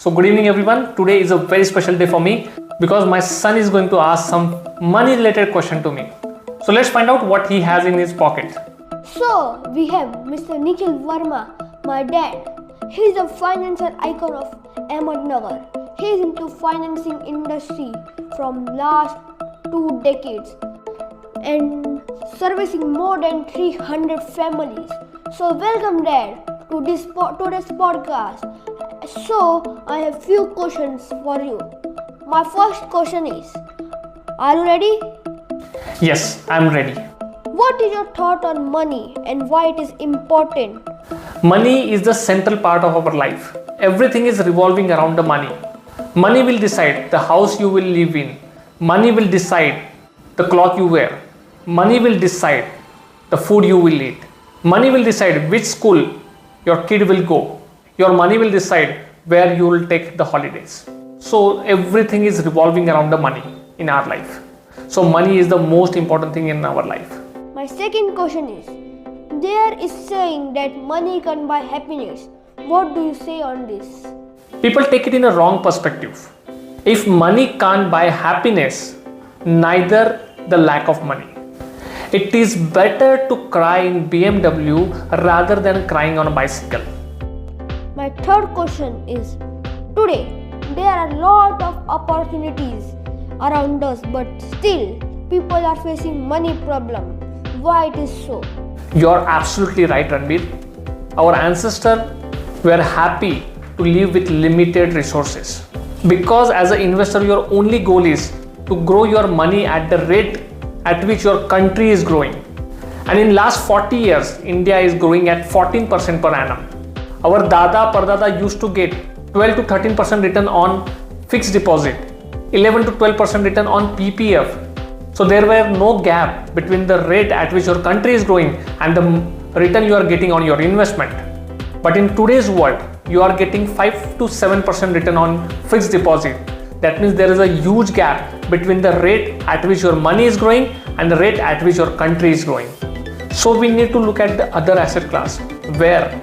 So good evening everyone. Today is a very special day for me because my son is going to ask some money related question to me. So let's find out what he has in his pocket. So we have Mr. Nikhil Verma, my dad. He is a financial icon of Ahmednagar. He is into financing industry from last 2 decades and servicing more than 300 families. So welcome dad to today's podcast. So I have few questions for you. My first question is, are you ready? Yes, I am ready. What is your thought on money and why it is important? Money is the central part of our life. Everything is revolving around the money. Money will decide the house you will live in. Money will decide the cloth you wear. Money will decide the food you will eat. Money will decide which school your kid will go. Your money will decide where you will take the holidays. So everything is revolving around the money in our life. So money is the most important thing in our life. My second question is, there is saying that money can buy happiness. What do you say on this? People take it in a wrong perspective. If money can't buy happiness, neither the lack of money. It is better to cry in BMW rather than crying on a bicycle. My third question is, today there are a lot of opportunities around us, but still people are facing money problem. Why it is so? You are absolutely right, Ranbir. Our ancestors were happy to live with limited resources. Because as an investor, your only goal is to grow your money at the rate at which your country is growing. And in last 40 years, India is growing at 14% per annum. Our Dada Pardada used to get 12 to 13% return on fixed deposit, 11 to 12% return on PPF. So there were no gap between the rate at which your country is growing and the return you are getting on your investment. But in today's world, you are getting 5 to 7% return on fixed deposit. That means there is a huge gap between the rate at which your money is growing and the rate at which your country is growing. So we need to look at the other asset class where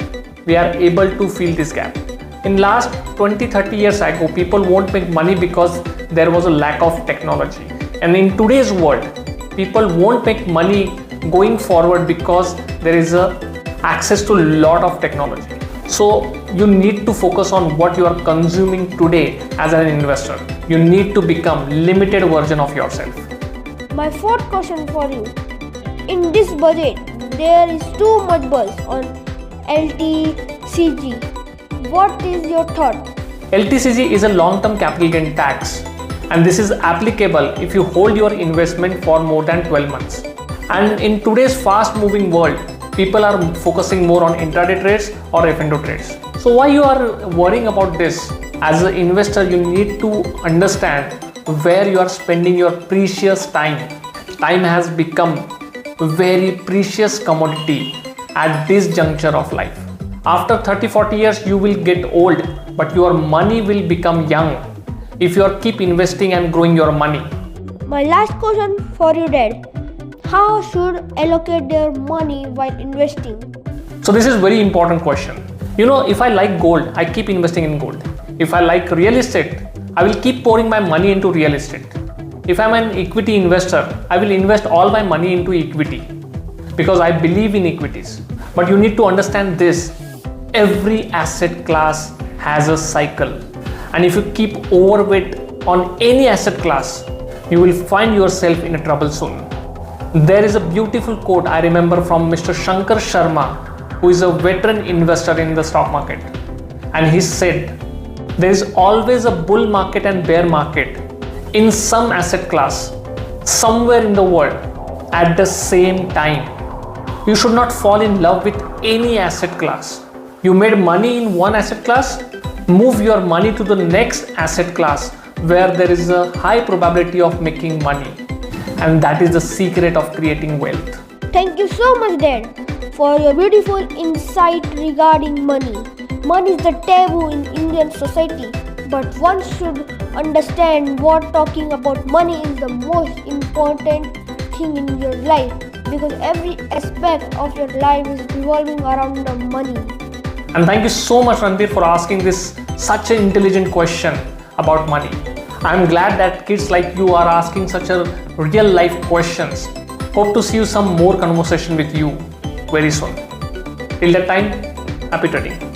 we are able to fill this gap. In last 20-30 years ago, people won't make money because there was a lack of technology. And in today's world, people won't make money going forward because there is access to a lot of technology. So you need to focus on what you are consuming today as an investor. You need to become limited version of yourself. My fourth question for you. In this budget, there is too much buzz on LTCG. What is your thought? LTCG is a long-term capital gain tax, and this is applicable if you hold your investment for more than 12 months. And in today's fast-moving world, people are focusing more on intraday trades or F&O trades. So why you are worrying about this? As an investor, you need to understand where you are spending your precious time. Time has become a very precious commodity at this juncture of life. After 30-40 years, you will get old, but your money will become young if you keep investing and growing your money. My last question for you, Dad. How should allocate their money while investing? So this is very important question. You know, if I like gold, I keep investing in gold. If I like real estate, I will keep pouring my money into real estate. If I'm an equity investor, I will invest all my money into equity because I believe in equities. But you need to understand this. Every asset class has a cycle. And if you keep overweight on any asset class, you will find yourself in a trouble soon. There is a beautiful quote I remember from Mr. Shankar Sharma, who is a veteran investor in the stock market. And he said, there is always a bull market and bear market in some asset class, somewhere in the world at the same time. You should not fall in love with any asset class. You made money in one asset class, move your money to the next asset class where there is a high probability of making money. And that is the secret of creating wealth. Thank you so much, Dad, for your beautiful insight regarding money. Money is the taboo in Indian society, but one should understand what talking about money is the most important thing in your life, because every aspect of your life is revolving around the money. And thank you so much, Ranbir, for asking this such an intelligent question about money. I'm glad that kids like you are asking such a real life questions. Hope to see you some more conversation with you very soon. Till that time, happy trading.